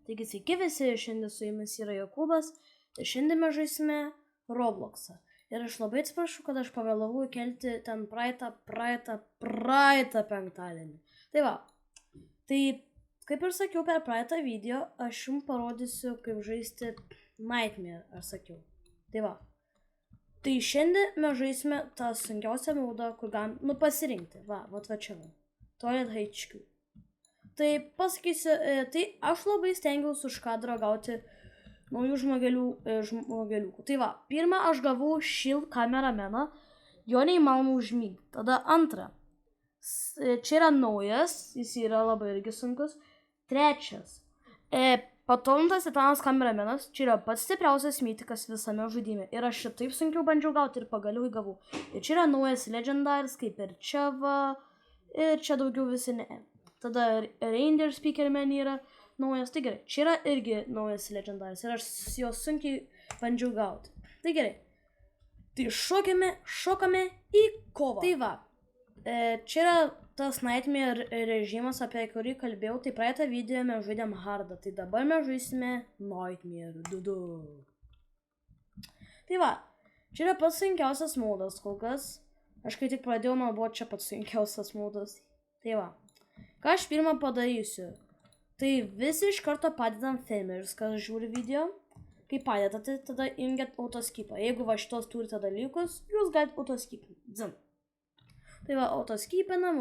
Taigi sveiki visi, šiandien su jumis yra Jokūbas, tai šiandien mes žaisime Robloxą. Ir aš labai atsiprašau, kad aš pavėlavau įkelti ten praeitą penktadienį. Tai va, tai kaip ir sakiau per praeitą video, aš jums parodysiu, kaip žaisti Nightmare, aš sakiau. Tai va, tai šiandien mes žaisime tą sunkiausią modą, kur galim pasirinkti. Va čia va, Toilet HQ. Tai pasakysiu, tai aš labai stengiausi už kadro gauti naujų žmogeliukų. Tai va, pirmą aš gavau Shield kamerameną, jo neįmanoma užmygti. Tada antrą, čia yra naujas, jis yra labai irgi sunkus. Trečias, patobulintas Titanas kameramenas, čia yra pats stipriausias mytikas visame žaidime. Ir aš šitaip sunkiau bandžiau gauti ir pagaliau įgavau. Ir čia yra naujas Legendaris, kaip ir čia va, ir čia daugiau visi ne. Tada Reindeer Speakerman yra naujas, tai gerai. Čia yra irgi naujas Legendaris ir aš jos sunkiai bandžiau gauti. Tai gerai. Tai šokame į kovą. Tai va, čia yra tas Nightmare režimas, apie kurį kalbėjau. Tai praeitą video mes žaidėm hardą, tai dabar mes žaisime Nightmare. Tai va, čia yra pats sunkiausias modas kol kas. Aš kai tik pradėjau, man buvo čia pats sunkiausias modas. Tai va. Ką aš pirmą padarysiu? Tai visi iš karto padedam filmerius, kas žiūri video. Kai padedate, tada jungiat autoskipą. Jeigu va šitos turite dalykus, jūs galite autoskipinti. Dzin. Tai va, autoskipinam.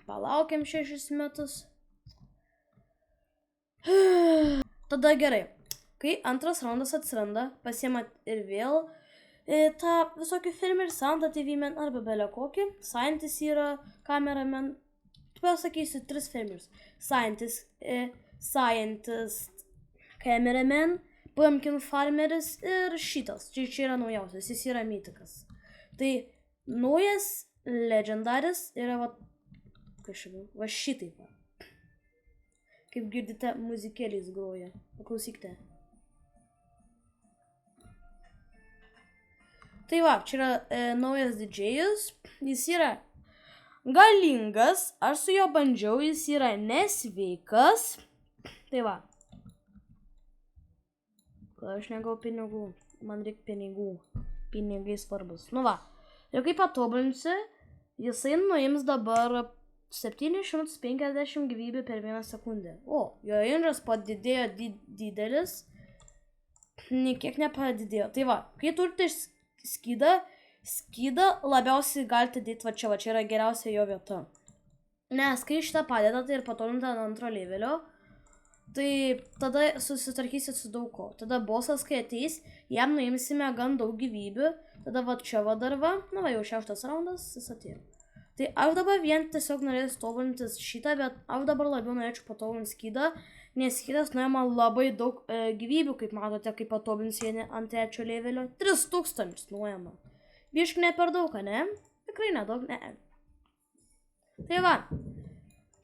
Palaukiam 6 metus. Tada gerai. Kai antras raundas atsiranda, pasiemat ir vėl tą visokį filmerį, Santa TV Man arba belę kokį. Scientist yra kameraman. Pasakysiu 3 filmerius. Scientist, cameraman, Pumpkin Farmeris ir šitas. Čia yra naujausias, jis yra mytikas. Tai naujas Legendaris yra va šitaip. Kaip girdite, muzikėliais groja. Paklausykite. Tai va, čia yra naujas didžėjus. Jis yra galingas, aš su juo bandžiau, jis yra nesveikas. Tai va. Aš negau pinigų, man reikia pinigų. Pinigai svarbus. Nu va. Ir kaip patobulinsi, jisai nuims dabar 750 gyvybių per 1 sekundę. O, jo range'as padidėjo didelis. Niekiek nepadidėjo. Tai va, kai turite skydą labiausiai galite dėti va čia yra geriausia jo vieta. Nes kai šitą padedate ir patobulinate ant antro levelio, tai tada susitvarkysit su daug ko. Tada bossas, kai ateis, jam nuimsime gan daug gyvybių. Tada va čia va dar va, na va jau 6 raundas, jis atėjo. Tai aš dabar vien tiesiog norėsiu tobulintis šitą, bet aš dabar labiau norėčiau patobulinti skydą, nes skydas nuima labai daug gyvybių, kaip matote, kai patobulinsi ant 3 levelio. 3000 nuima. Bišk ne per daug, ne? Tikrai nedaug, ne. Tai va,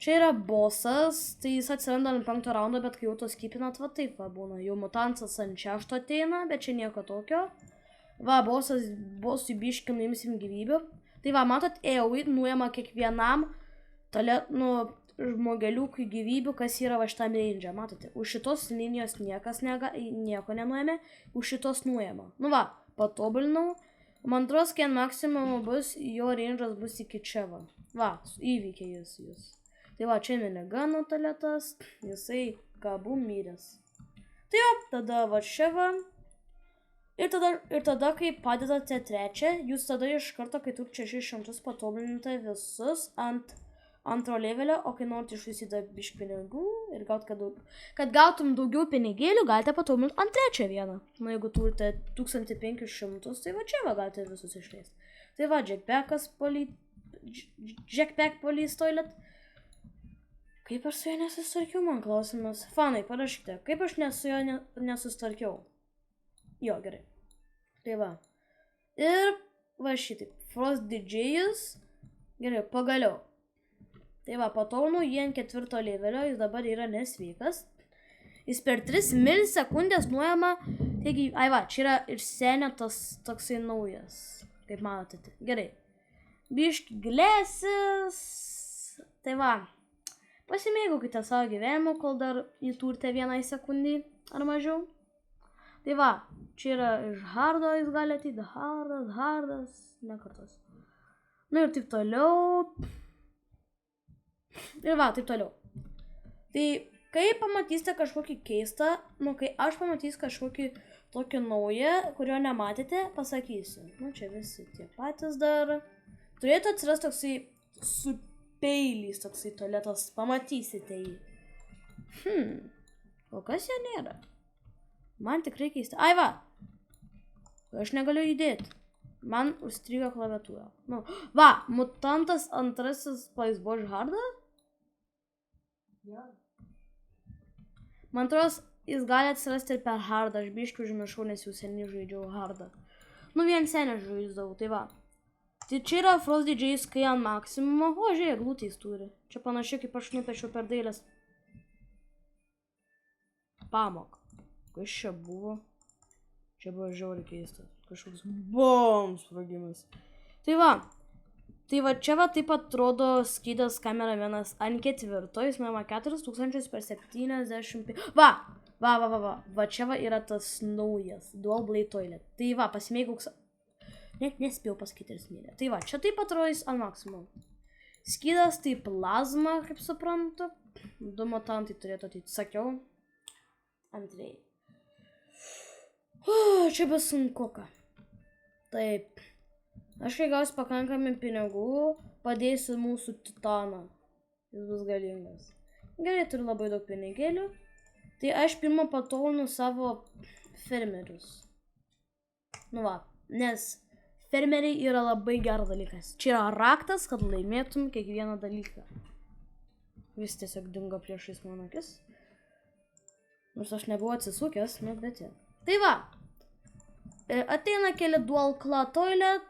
čia yra bossas, tai jis atsiranda ant 5 raundo, bet kai jau to skipinat, va taip va būna. Jau mutantas ant 6 ateina, bet čia nieko tokio. Va, bossui biškį nuimsim gyvybių. Tai va, matot, EOI nuima kiekvienam žmogeliukui gyvybių, kas yra va šitam range. Matote, už šitos linijos nieko nenuėmė, už šitos nuėmė. Nu va, patobulinau. Man atrodo, kai maksimum bus, jo range'as bus iki čia va. Va, įvykė jis. Tai va, čia minigano taletas, jisai gabu miręs. Tai va, tada va čia va. Ir tada, kai padedate 3, jūs tada iš karto, kai turite 600 patobulinate visus ant antro levelio, o kai norite išvisyti bišk pinigų ir kad gautum daugiau pinigėlių, galite patobulinti ant 3 vieną. Na, jeigu turite 1500, tai va čia va galite visus išleisti. Tai va, Jackpack Police Toilet. Kaip aš su juo nesusitvarkiau, man klausimas. Fanai, parašykite, kaip aš su juo nesusitvarkiau. Jo, gerai. Tai va. Ir va šitaip. Frost didžėjus. Gerai, pagaliau. Tai va, patobulinu jį ant 4 levelio, jis dabar yra nesveikas. Jis per 3 milisekundės nuima. Taigi, ai va, čia yra ir senetas toksai naujas. Kaip matote. Gerai. Biški glesis. Tai va. Pasimėgaukite savo gyvenimo, kol dar jį turite 1 sekundį ar mažiau. Tai va, čia yra iš hardo, jūs galite atėti, hardas, nekartos. Nu ir taip toliau. Ir va, taip toliau. Tai kai pamatysite kažkokį keistą, kai aš pamatysiu kažkokį tokį naują, kurio nematėte, pasakysiu. Čia visi tie patys dar. Turėtų atsirasti toksai su peiliais, toksai tualetas, pamatysite jį. O kas jo nėra? Man tikrai keista. Ai va, aš negaliu judėti. Man užstrigo klaviatūra. Va, mutantas 2 plays buvo iš hardą? Man atrodo, jis gali atsirasti ir per hardą. Aš biškiu užmiršau, nes jau seniai žaidžiau hardą. Vien seniai žaidžiau, tai va. Tai čia yra Frost DJs, kai ant maksimumo. O, žiūrėk, glūtais turi. Čia panašiai kaip aš nupiešiau per dailės pamoką. Kas čia buvo? Čia buvo žiauriai keistas. Kažkoks BOM sprogimas. Tai va, čia va taip atrodo skydas kamera 1 ant 4. Jis nuima 4000 per 75. Va, čia va yra tas naujas Dual Blade Toilet. Tai va, pasimėgauk. Net nespėjau pasakyti ir smėlė. Tai va, čia taip atrodo jis ant maksimum. Skydas tai plazma, kaip suprantu. 2 mutantai turėtų ateit, sakiau. Antrieji. Čia bus sunkuka. Taip. Aš kai gausiu pakankamai pinigų, padėsiu mūsų titaną. Jis bus galingas. Gerai, turiu labai daug pinigėlių. Tai aš pirmą patolinu savo fermerius. Nu va, nes fermeriai yra labai geras dalykas. Čia yra raktas, kad laimėtum kiekvieną dalyką. Vis tiesiog dingo priešais mano akis. Nors aš nebuvau atsisukęs, bet jau. Tai va, ateina keli dual claw toilet,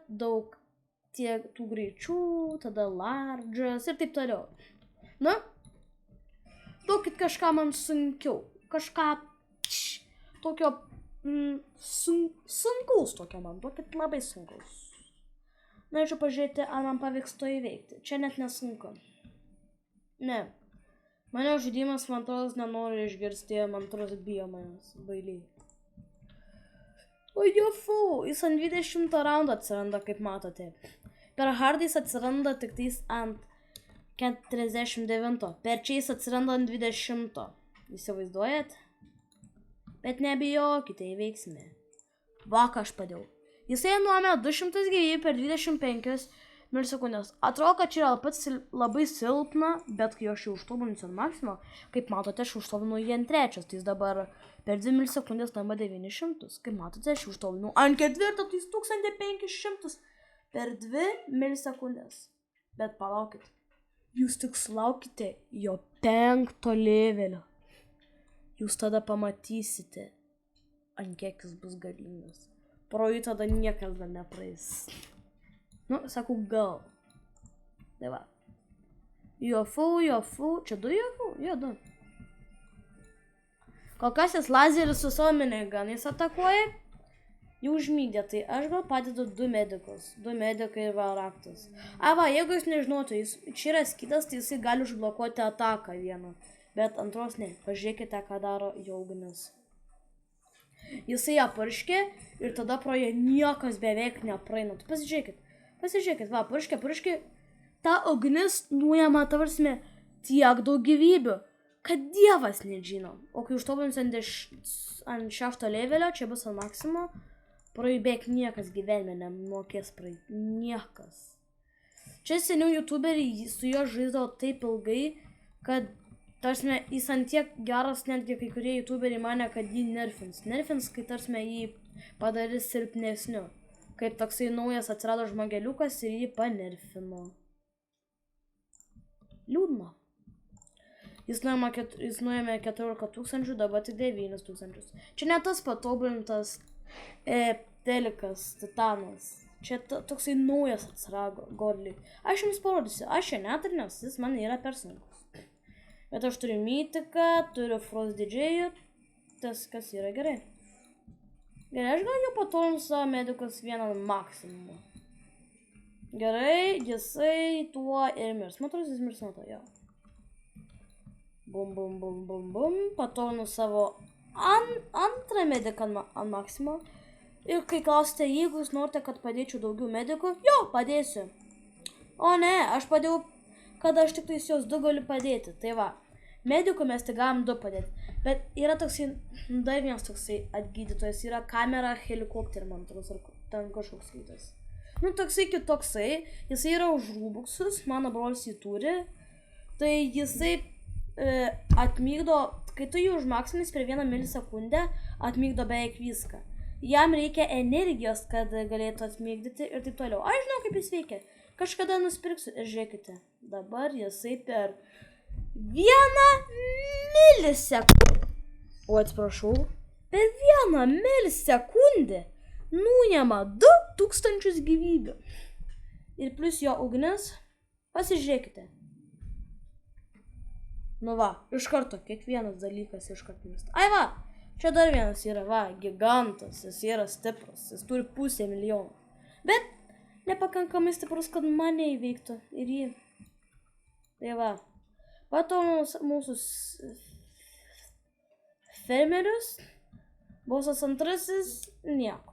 daug tiek tų greičių, tada larges ir taip toliau. Duokit kažką man sunkiau, kažką tokio sunkaus tokio man, duokit labai sunkaus. Norėčiau pažiūrėti, ar man pavyks to įveikti. Čia net nesunku. Ne. Mane žaidimas, man atrodo, nenori išgirsti, man atrodo, bijo manęs, bailiai. O jofu, jis ant 20 raundų atsiranda, kaip matote. Per hardais atsiranda tik tais ant 49. Per čia jis atsiranda ant 20. Įsivaizduojat? Bet nebijokite, įveiksime. Va, ką aš padėjau. Jisai nuomė 200 gyvybių per 25 milisekundės. Atrodo, kad čia yra pats labai silpna, bet kai aš jau užtobulinsiu ant maksimo, kaip matote, aš užtobulinu jį ant 3, tai jis dabar per 2 milisekundės tampa 900. Kaip matote, aš užtobulinau ant 4, tai jis 1500 per 2 milisekundės. Bet palaukit, jūs tik sulaukite jo 5 levelio. Jūs tada pamatysite, ant kiek jis bus galingas. Pro jį tada niekas dar nepraeis. Sakau, gal. Tai va. Jofu. Čia 2 jofu? Jo, 2. Kol kas jis lazeris su savo minigunais atakuoja. Jau užmygdė, tai aš gal padedu 2 medikus. 2 medikai ir va raktas. Va, jeigu jūs nežinote, čia yra skydas, tai jisai gali užblokuoti ataką vieną. Bet antros ne. Pažiūrėkite, ką daro jo ugnis. Jisai apurškė ir tada pro ją niekas beveik nepraeina. Tai pasižiūrėkit, va, purškė. Ta ugnis nuima, tavarsime, tiek daug gyvybių, kad dievas nežino. O kai užtobulins ant 6 levelio, čia bus ant maksimo, pro jį beveik niekas gyvenime nemokės praeiti. Niekas. Čia seniau youtuberiai su juo žaisdavo taip ilgai, kad tarsime, jis ant tiek geras, netgi kai kurie youtuberiai mane, kad jį nerfins. Nerfins, kai tarsime jį padarys silpnesniu. Kaip toksai naujas atsirado žmogeliukas ir jį panerfino. Liūdna. Jis nuėmė 14 000, dabar tik 9 000. Čia ne tas patobulintas telikas, titanas. Čia toksai naujas atsirado godly. Aš jums parodysiu, aš čia neturiu, nes jis man yra per sunkus. Bet aš turiu mytiką, turiu Frost DJ, tas kas yra gerai. Gerai, aš gal jau patolinu savo medikus vieną maksimumą. Gerai, jisai tuo ir mirs. Man atrodo, jis mirs nuo to, jo. Bum, bum, bum, bum, bum. Pataunu savo antrą mediką ant Maximo. Ir kai klausite, jeigu jūs norite, kad padėčiau daugiau medikų, jo, padėsiu. O ne, aš padėjau, kad aš tik tais jos 2 galiu padėti. Tai va, medikų mes tik galim 2 padėti. Bet yra toksai, dar vienas toksai atgydytojas, yra kamera helikopterį, man atrodo, ar ten kažkoks kitas. Nu, toksai kitoksai, jisai yra už rūbuksus, mano brolis jį turi. Tai jisai atmygdo, kai tu jį užmaksinis per 1 milisekundę, atmygdo beveik viską. Jam reikia energijos, kad galėtų atmygdyti ir taip toliau. Aš žinau, kaip jis veikia. Kažkada nusipirksiu ir žiūrėkite. Dabar jisai per 1 milisekundę. O atsiprašau. Per 1 milisekundę nuima 2000 gyvybių. Ir plus jo ugnis. Pasižiūrėkite. Nu va, iš karto, kiekvienas dalykas iš karto mista. Ai va, čia dar vienas yra, va, gigantas, jis yra stiprus, jis turi 500 000. Bet nepakankamai stiprus, kad mane įveiktų ir jį. Tai va, patau mūsų fermerius, bosas antrasis, nieko.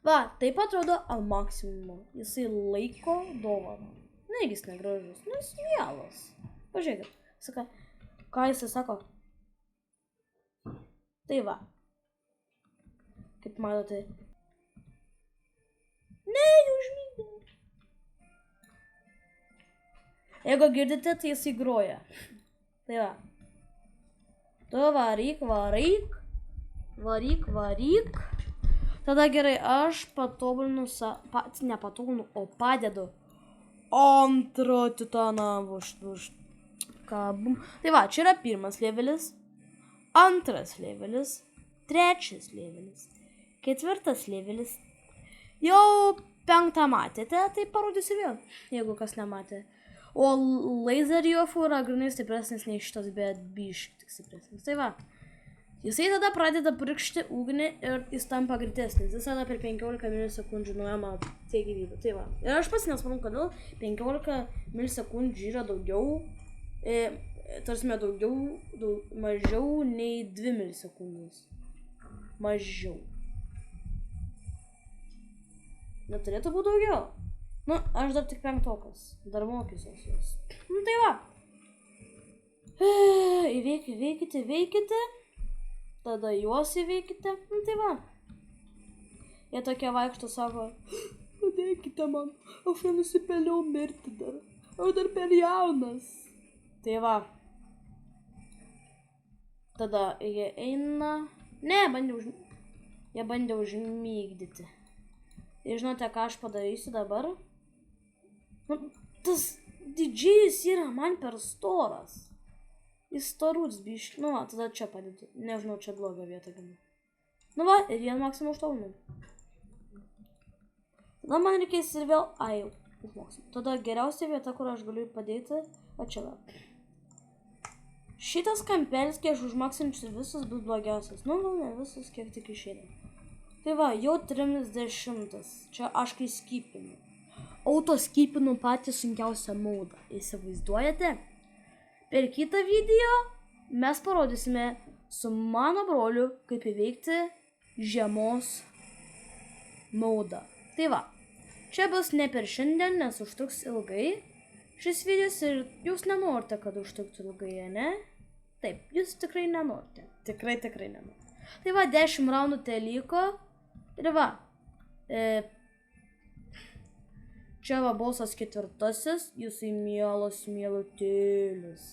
Va, taip atrodo ant maksimumo, jisai laiko dovaną. Negi jis negražus, nu jis mielas. Pažiūrėkit, saka, ką jisai sako? Tai va, kaip matote, ne, jau užmygdė. Jeigu girdite, tai jisai groja. Tai va, tu varyk. Tada gerai, aš patobulinu, nepatobulinu, o padedu antrą titaną kabum. Tai va, čia yra 1 levelis, 2 levelis, 3 levelis, 4 levelis. Jau 5 matėte, tai parodysiu vėl, jeigu kas nematė. O laserjofų yra grinai stipresnis nei šitas, bet biškai tik stipresnis. Tai va, jisai tada pradeda purkšti ugnį ir jis tampa greitesnis. Jis tada per 15 milisekundžių nuima tiek gyvybių. Tai va, ir aš pats nesuprantu, kodėl 15 milisekundžių yra daugiau. Tarsi mažiau nei 2 milisekundės. Mažiau. Neturėtų būti daugiau. Nu, aš dar tik 5-okas. Dar mokysiuos jos. Nu, tai va. Įveikite. Tada juos įveikite. Nu, tai va. Jie tokie vaikšto, sako, padėkite man. Aš nenusipelniau mirti dar. Aš dar per jaunas. Tai va. Tada jie eina. Ne, jie bandė užmygdyti. Ir žinote, ką aš padarysiu dabar? Nu, tas didžėjus yra man per storas. Jis storus biški. Nu, va, tada čia padėti. Nežinau, čia blogą vietą gana. Nu va, ir vien maksimum užtolinu. Tada man reikės ir vėl... Ai, jau. Užmoksim. Tada geriausia vieta, kur aš galiu padėti. O čia va. Šitas kampelis, kai aš užmaksinčiu visus, bus blogiausias. Nu, gal ne visus, kiek tik išėdė. Tai va, jau 30. Čia aš kai skipinu. Autoskipinu patį sunkiausią maudą. Įsivaizduojate? Per kitą video mes parodysime su mano broliu, kaip įveikti žiemos maudą. Tai va, čia bus ne per šiandien, nes užtruks ilgai. Šis videos ir jūs nenorite, kad užtruktų ilgai, ne? Taip, jūs tikrai nenorite. Tikrai nenorite. Tai va, 10 raundų teliko. Ir va, čia va bosas 4, jūsų mielutėlis.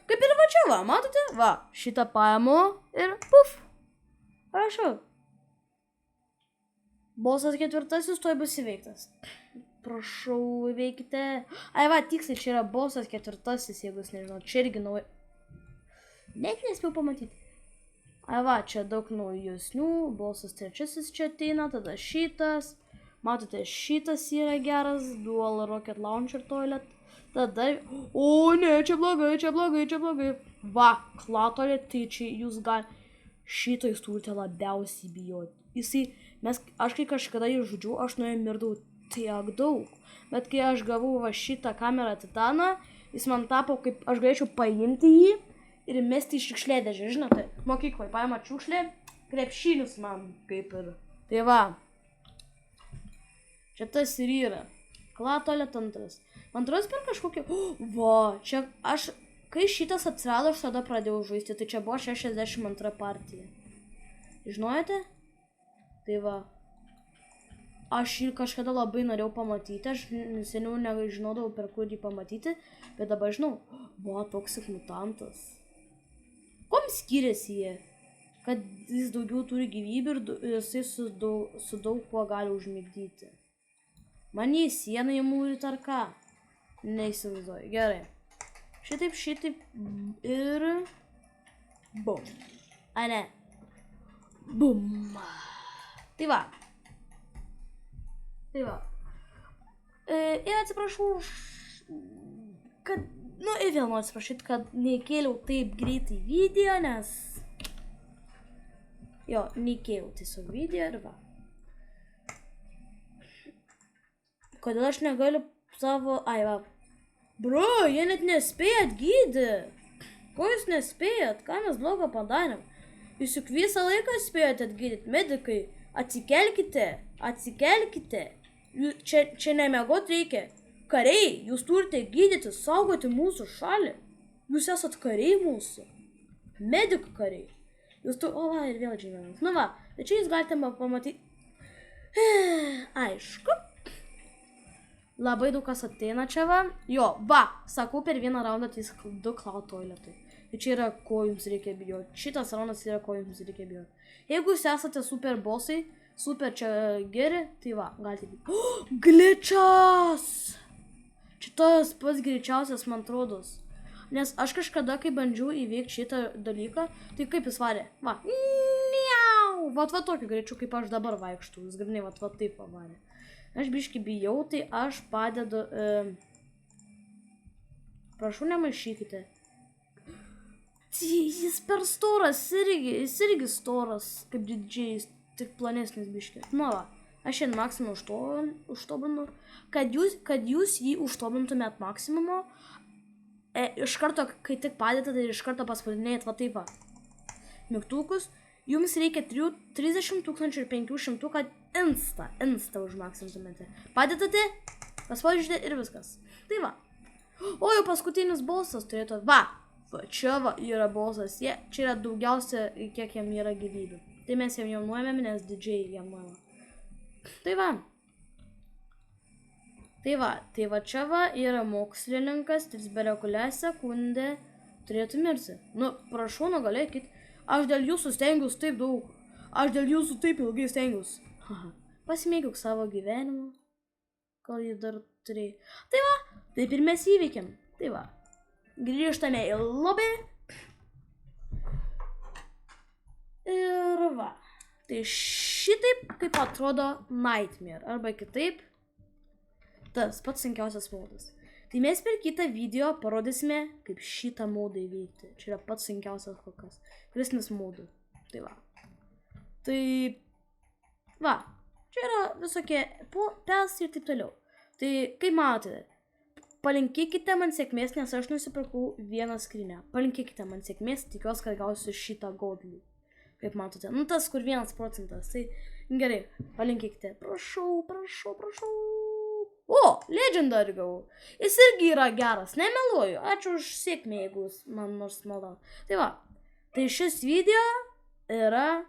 Kaip ir va čia va, matote? Va, šitą paimu ir puf. Prašau. Bosas 4 tuoj bus įveiktas. Prašau, įveikite. Ai va, tiksliai, čia yra bosas 4, jeigu jūs nežinau. Čia irgi nauja. Net nespėjau pamatyti. Ai va, čia daug naujesnių. Bosas 3 čia ateina, tada šitas. Matote, šitas yra geras. Dual Rocket Launcher Toilet. Tada... O, ne, čia blogai. Va, Klatolė, tai čia jūs gal... Šito jūs turite labiausiai bijoti. Jisai Aš kai kažkada jį žudžiau, aš nuo jo mirdau tiek daug. Bet kai aš gavau va šitą kamerą Titaną, jis man tapo, kaip aš galėčiau paimti jį ir mesti į šiukšliadėžę, žinote, mokykloje paima šiukšlė, krepšinis man kaip ir. Tai va, čia tas ir yra. Klatolė antras. Antras per kažkokį, va, čia aš, kai šitas atsirado, aš tada pradėjau žaisti, tai čia buvo 62 partija. Žinojate? Tai va. Aš jį kažkada labai norėjau pamatyti, aš seniau nežinodavau, per kur jį pamatyti, bet dabar žinau, va, Toxic Mutantas. Kom skiriasi jie? Kad jis daugiau turi gyvybių ir jisai su daug kuo gali užmigdyti. Man jį sieną įmūryti ar ką? Neįsivaizduoju. Gerai. Šitaip ir... Bum. A ne. Bum. Tai va. Ir atsiprašau, kad... Nu, ir vėl noriu atsiprašyti, kad neįkėliau taip greitai video, nes... Jo, neįkėliau tiesiog video ir va. Kodėl aš negaliu savo... Ai, va. Bro, jie net nespėja atgydyti. Ko jūs nespėjat? Ką mes blogo padarėm? Jūs juk visą laiką spėjate atgydyti. Medikai, atsikelkite. Čia nemiegot reikia. Kariai, jūs turite gydyti, saugoti mūsų šalį. Jūs esat kariai mūsų. Medikų kariai. Jūs tu... O, va, ir vėl džiavinas. Nu va, tai čia jūs galite pamatyti. Aišku. Labai daug kas ateina čia va. Jo, va, sakau, per vieną raundą tai 2 cloud toiletai. Tai čia yra, ko jums reikia bijoti. Šitas raundas yra, ko jums reikia bijoti. Jeigu jūs esate super bossai, super čia geri, tai va, galite bijoti. Glitchas! Čia tas pats greičiausias man atrodos. Nes aš kažkada, kai bandžiau įveikti šitą dalyką, tai kaip jis varė? Va. Miau! Va tokiu greičiu, kaip aš dabar vaikštų. Jis grinai, va taip pavarė. Aš biškį bijau, tai aš padedu... Prašau, nemaišykite. Jis per storas irgi, jis irgi storas, kaip didžiais, tik planesnis biškį. Nu va, aš šiandien maksimum užtobinu. Kad jūs jį užtobintumėt maksimumo, iš karto, kai tik padėtate, tai iš karto paspaudinėjat va taip va. Mygtukus. Jums reikia 30 500, kad insta užmaksintumėte. Padėtate, paspaudžiate ir viskas. Tai va. O, jau paskutinis bossas turėtų. Va, čia va yra bossas. Čia yra daugiausia, kiek jam yra gyvybių. Tai mes jam nuėmėm, nes didžiai jam nuėmė. Tai va, čia va yra mokslininkas, 3 berekulę sekundę turėtų mirti. Nu, prašau, nugalėkit. Aš dėl jūsų stengiuosi taip daug. Aš dėl jūsų taip ilgai stengiuosi. Pasimėgiuk savo gyvenimą, kol jį dar turėjai. Tai va, taip ir mes įveikiam. Tai va, grįžtame į lobį. Ir va, tai šitaip kaip atrodo Nightmare. Arba kitaip, tas pats sunkiausias modas. Tai mes per kitą video parodysime, kaip šitą modą įveikti. Čia yra pats sunkiausias kokas. Krisnis modų. Tai va. Tai va. Čia yra visokie PES ir taip toliau. Tai kaip matote, palinkėkite man sėkmės, nes aš nusipirkau vieną skrinę. Palinkėkite man sėkmės, tikiuosi, kad gausiu šitą godlį. Kaip matote. Nu tas, kur 1%. Tai gerai, palinkėkite. Prašau. O, Legendary gavau. Jis irgi yra geras, nemeluoju. Ačiū už sėkmę, jeigu man nors maldavo. Tai va, tai šis video yra